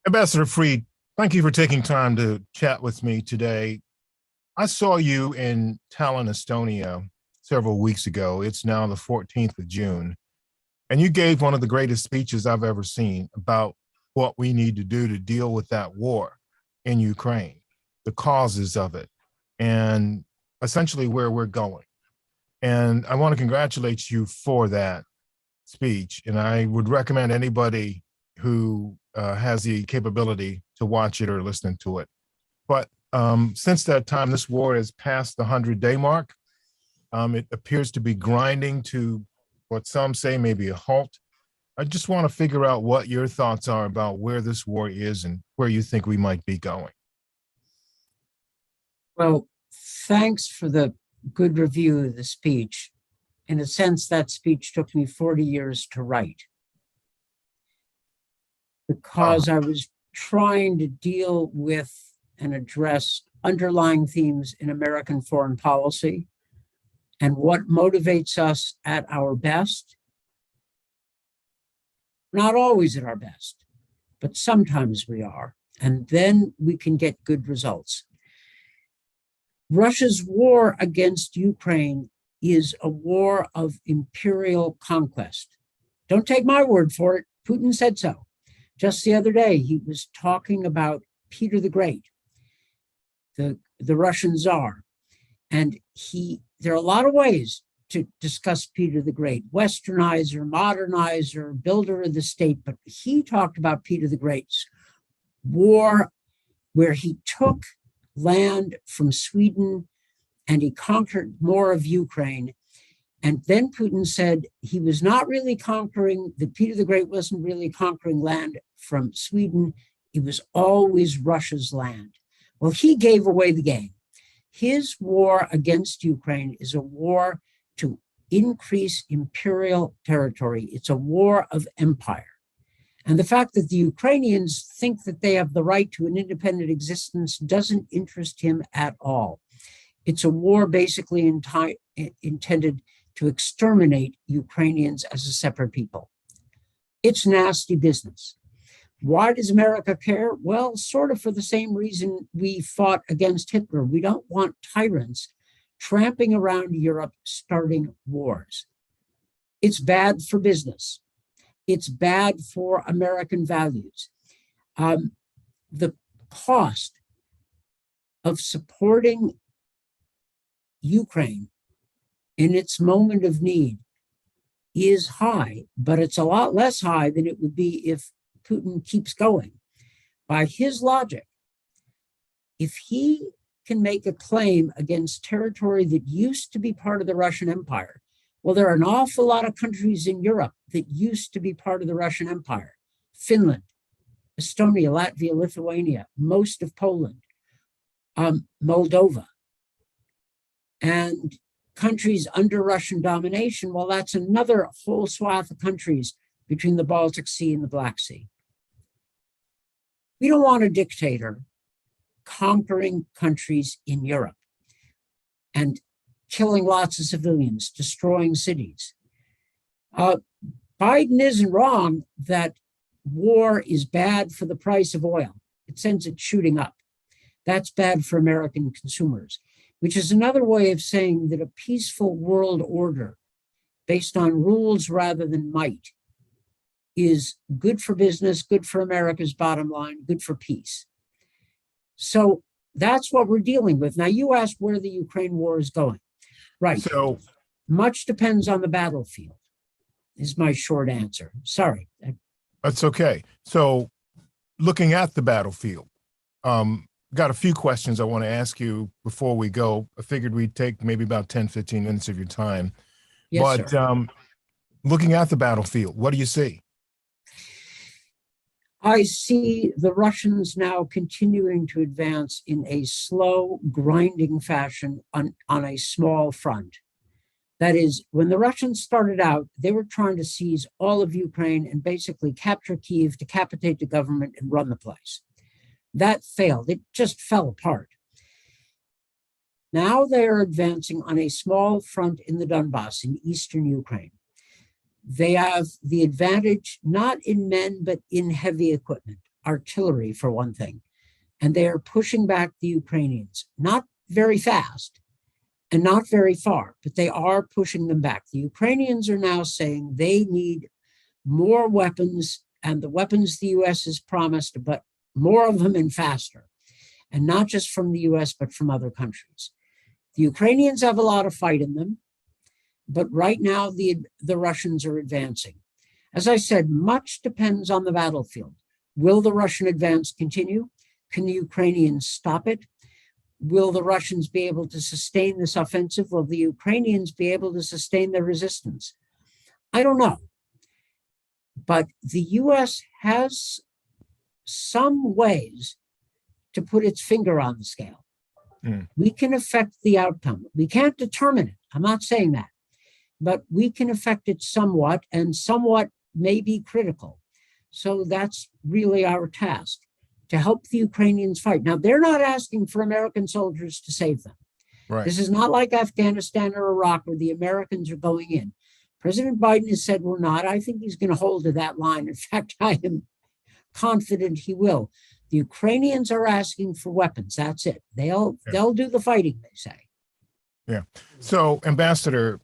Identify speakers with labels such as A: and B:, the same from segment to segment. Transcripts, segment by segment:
A: Ambassador Freed, thank you for taking time to chat with me today. I saw you in Tallinn, Estonia several weeks ago. It's now the 14th of June. And you gave one of the greatest speeches I've ever seen about what we need to do to deal with that war in Ukraine, the causes of it, and essentially where we're going. And I want to congratulate you for that speech. And I would recommend anybody who has the capability to watch it or listen to it. But since that time, this war has passed the 100-day mark. It appears to be grinding to what some say may be a halt. I just want to figure out what your thoughts are about where this war is and where you think we might be going.
B: Well, thanks for the good review of the speech. In a sense, that speech took me 40 years to write because I was trying to deal with and address underlying themes in American foreign policy and what motivates us at our best. Not always at our best, but sometimes we are, and then we can get good results. Russia's war against Ukraine is a war of imperial conquest. Don't take my word for it. Putin said so. Just the other day, he was talking about Peter the Great, the Russian Tsar. And there are a lot of ways to discuss Peter the Great: westernizer, modernizer, builder of the state. But he talked about Peter the Great's war, where he took land from Sweden and he conquered more of Ukraine. And then Putin said he was not really conquering, that Peter the Great wasn't really conquering land from Sweden. It was always Russia's land. Well, he gave away the game. His war against Ukraine is a war to increase imperial territory. It's a war of empire. And the fact that the Ukrainians think that they have the right to an independent existence doesn't interest him at all. It's a war basically intended to exterminate Ukrainians as a separate people. It's nasty business. Why does America care? Well, sort of for the same reason we fought against Hitler. We don't want tyrants tramping around Europe starting wars. It's bad for business. It's bad for American values. The cost of supporting Ukraine in its moment of need is high, but it's a lot less high than it would be if Putin keeps going. By his logic, if he can make a claim against territory that used to be part of the Russian Empire, well, there are an awful lot of countries in Europe that used to be part of the Russian Empire: Finland, Estonia, Latvia, Lithuania, most of Poland, Moldova, and countries under Russian domination. Well, that's another whole swath of countries between the Baltic Sea and the Black Sea. We don't want a dictator conquering countries in Europe and killing lots of civilians, destroying cities. Biden isn't wrong that war is bad for the price of oil. It sends it shooting up. That's bad for American consumers, which is another way of saying that a peaceful world order based on rules rather than might is good for business, good for America's bottom line, good for peace. So that's what we're dealing with. Now, you asked where the Ukraine war is going. Right.
A: So
B: much depends on the battlefield, is my short answer. Sorry.
A: That's okay. So looking at the battlefield, got a few questions I want to ask you before we go. I figured we'd take maybe about 10, 15 minutes of your time.
B: Yes,
A: but
B: sir.
A: Looking at the battlefield, what do you see?
B: I see the Russians now continuing to advance in a slow, grinding fashion on a small front. That is, when the Russians started out, they were trying to seize all of Ukraine and basically capture Kyiv, decapitate the government, and run the place. That failed. It just fell apart. Now they are advancing on a small front in the Donbass in eastern Ukraine. They have the advantage not in men, but in heavy equipment. artillery, for one thing, and they are pushing back the Ukrainians, not very fast and not very far, but they are pushing them back. The Ukrainians are now saying they need more weapons, and the weapons the US has promised, but more of them and faster, and not just from the US, but from other countries. The Ukrainians have a lot of fight in them, but right now the Russians are advancing. As I said, much depends on the battlefield. Will the Russian advance continue? Can the Ukrainians stop it? Will the Russians be able to sustain this offensive? Will the Ukrainians be able to sustain their resistance? I don't know. But the US has some ways to put its finger on the scale. We can affect the outcome. We can't determine it. I'm not saying that. But we can affect it somewhat, and somewhat may be critical. So that's really our task, to help the Ukrainians fight. Now, they're not asking for American soldiers to save them.
A: Right.
B: This is not like Afghanistan or Iraq where the Americans are going in. President Biden has said we're not. I think he's going to hold to that line. In fact, I am confident he will. The Ukrainians are asking for weapons. That's it. They'll do the fighting, they say.
A: Yeah. So, Ambassador,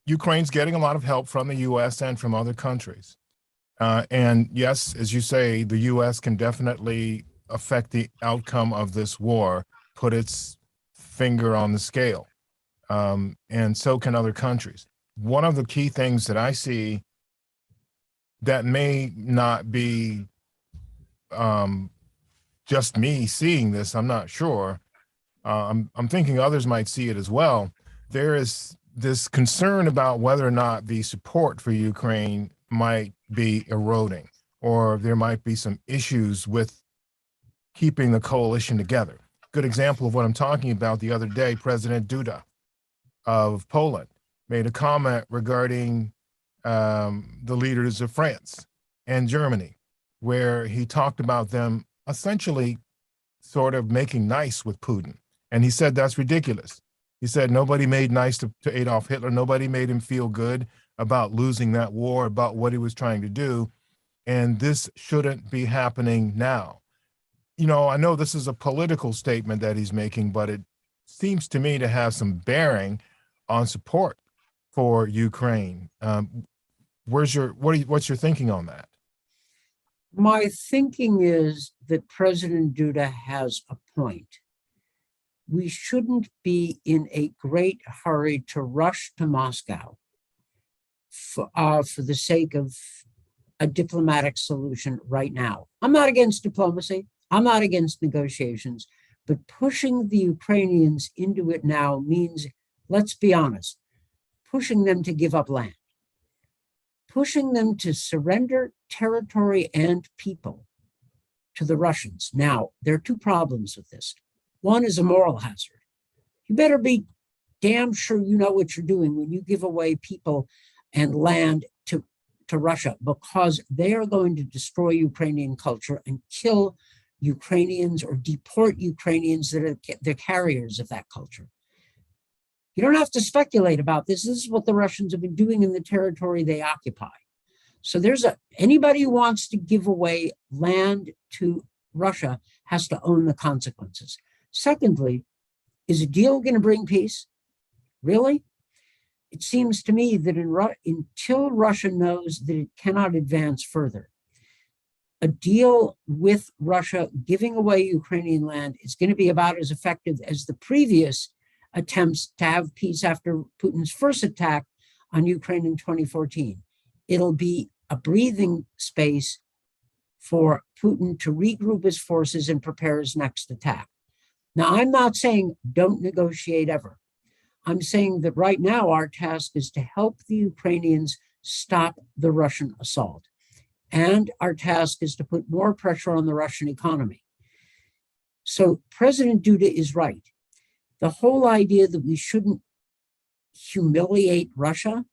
A: Ukraine's getting a lot of help from the U.S. and from other countries. And yes, as you say, the U.S. can definitely affect the outcome of this war, put its finger on the scale, and so can other countries. One of the key things that I see that may not be just me seeing this, I'm not sure. I'm thinking others might see it as well. There is this concern about whether or not the support for Ukraine might be eroding, or there might be some issues with keeping the coalition together. Good example of what I'm talking about. The other day, President Duda of Poland made a comment regarding the leaders of France and Germany, where he talked about them essentially sort of making nice with Putin. And he said that's ridiculous. He said nobody made nice to Adolf Hitler. Nobody made him feel good about losing that war, about what he was trying to do. And this shouldn't be happening now. I know this is a political statement that he's making, but it seems to me to have some bearing on support for Ukraine. What's your thinking on that?
B: My thinking is that President Duda has a point. We shouldn't be in a great hurry to rush to Moscow for the sake of a diplomatic solution right now. I'm not against diplomacy. I'm not against negotiations, but pushing the Ukrainians into it now means, let's be honest, pushing them to give up land, pushing them to surrender territory and people to the Russians. Now, there are two problems with this. One is a moral hazard. You better be damn sure you know what you're doing when you give away people and land to Russia, because they are going to destroy Ukrainian culture and kill Ukrainians or deport Ukrainians that are the carriers of that culture. You don't have to speculate about this. This is what the Russians have been doing in the territory they occupy. So anybody who wants to give away land to Russia has to own the consequences. Secondly, is a deal going to bring peace? Really? It seems to me that until Russia knows that it cannot advance further, a deal with Russia giving away Ukrainian land is going to be about as effective as the previous attempts to have peace after Putin's first attack on Ukraine in 2014. It'll be a breathing space for Putin to regroup his forces and prepare his next attack. Now, I'm not saying don't negotiate ever. I'm saying that right now our task is to help the Ukrainians stop the Russian assault. And our task is to put more pressure on the Russian economy. So President Duda is right. The whole idea that we shouldn't humiliate Russia.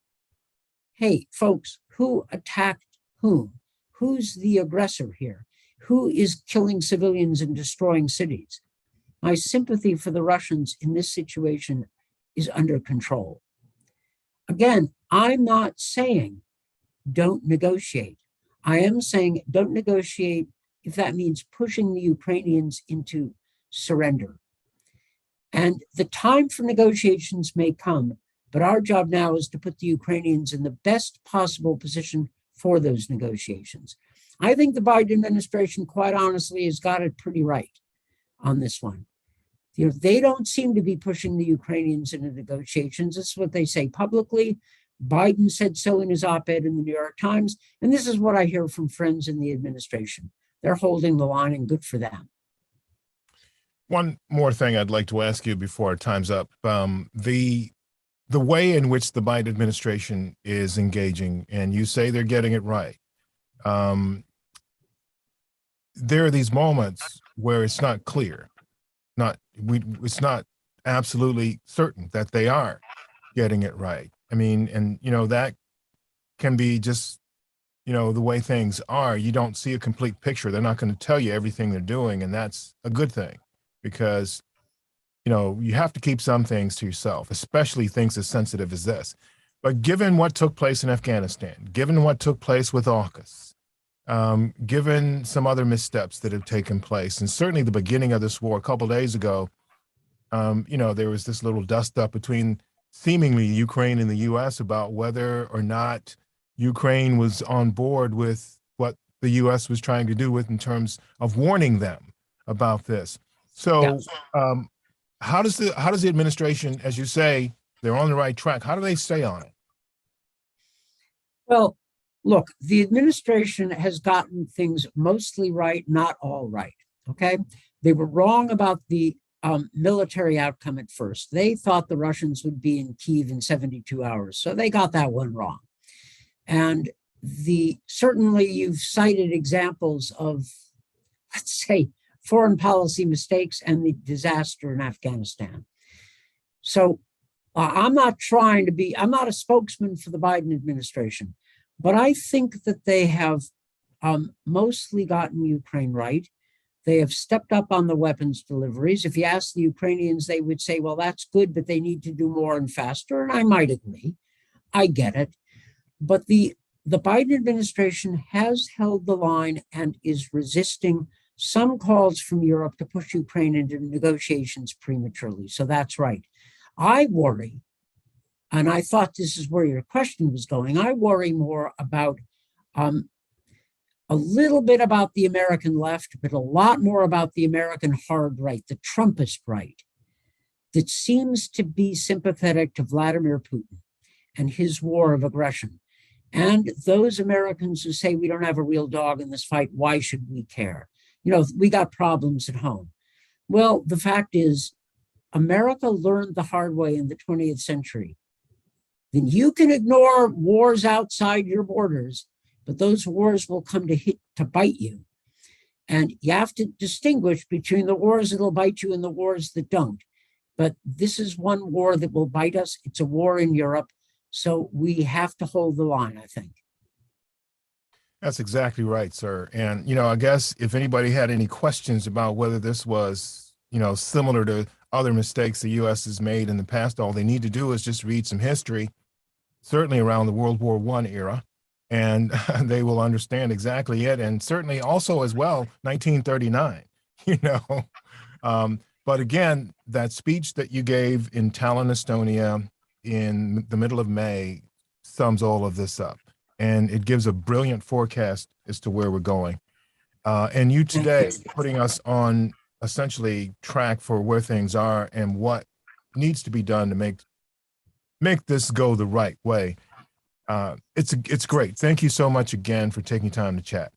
B: Hey, folks, who attacked whom? Who's the aggressor here? Who is killing civilians and destroying cities? My sympathy for the Russians in this situation is under control. Again, I'm not saying don't negotiate. I am saying don't negotiate if that means pushing the Ukrainians into surrender. And the time for negotiations may come, but our job now is to put the Ukrainians in the best possible position for those negotiations. I think the Biden administration, quite honestly, has got it pretty right on this one. They don't seem to be pushing the Ukrainians into negotiations. This is what they say publicly. Biden said so in his op-ed in the New York Times. And this is what I hear from friends in the administration. They're holding the line, and good for them.
A: One more thing I'd like to ask you before our time's up. The way in which the Biden administration is engaging, and you say they're getting it right. There are these moments where it's not clear, it's not absolutely certain that they are getting it right. I mean, and that can be just the way things are. You don't see a complete picture. They're not going to tell you everything they're doing, and that's a good thing, because you have to keep some things to yourself, especially things as sensitive as this. But given what took place in Afghanistan, given what took place with AUKUS, given some other missteps that have taken place, and certainly the beginning of this war a couple of days ago, there was this little dust up between seemingly Ukraine and the U.S. about whether or not Ukraine was on board with what the U.S. was trying to do in terms of warning them about this. So how does the administration, as you say, they're on the right track, how do they stay on it?
B: Well, look, the administration has gotten things mostly right, not all right. Okay. They were wrong about the military outcome at first. They thought the Russians would be in Kyiv in 72 hours. So they got that one wrong. And certainly you've cited examples of, let's say, foreign policy mistakes and the disaster in Afghanistan. So I'm not a spokesman for the Biden administration, but I think that they have mostly gotten Ukraine right. They have stepped up on the weapons deliveries. If you ask the Ukrainians, they would say, well, that's good, but they need to do more and faster. And I might agree. I get it. But the Biden administration has held the line and is resisting some calls from Europe to push Ukraine into negotiations prematurely. So that's right. I worry, and I thought this is where your question was going, I worry more about a little bit about the American left, but a lot more about the American hard right, the Trumpist right, that seems to be sympathetic to Vladimir Putin and his war of aggression. And those Americans who say we don't have a real dog in this fight, why should we care? We got problems at home. Well, the fact is, America learned the hard way in the 20th century. Then you can ignore wars outside your borders, but those wars will come to bite you. And you have to distinguish between the wars that'll bite you and the wars that don't. But this is one war that will bite us. It's a war in Europe. So we have to hold the line, I think.
A: That's exactly right, sir. And, I guess if anybody had any questions about whether this was, similar to other mistakes the U.S. has made in the past, all they need to do is just read some history, certainly around the World War I era, and they will understand exactly it. And certainly also as well, 1939, But again, that speech that you gave in Tallinn, Estonia in the middle of May sums all of this up. And it gives a brilliant forecast as to where we're going. And you today putting us on essentially track for where things are and what needs to be done to make this go the right way. It's great. Thank you so much again for taking time to chat.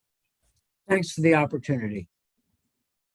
B: Thanks for the opportunity.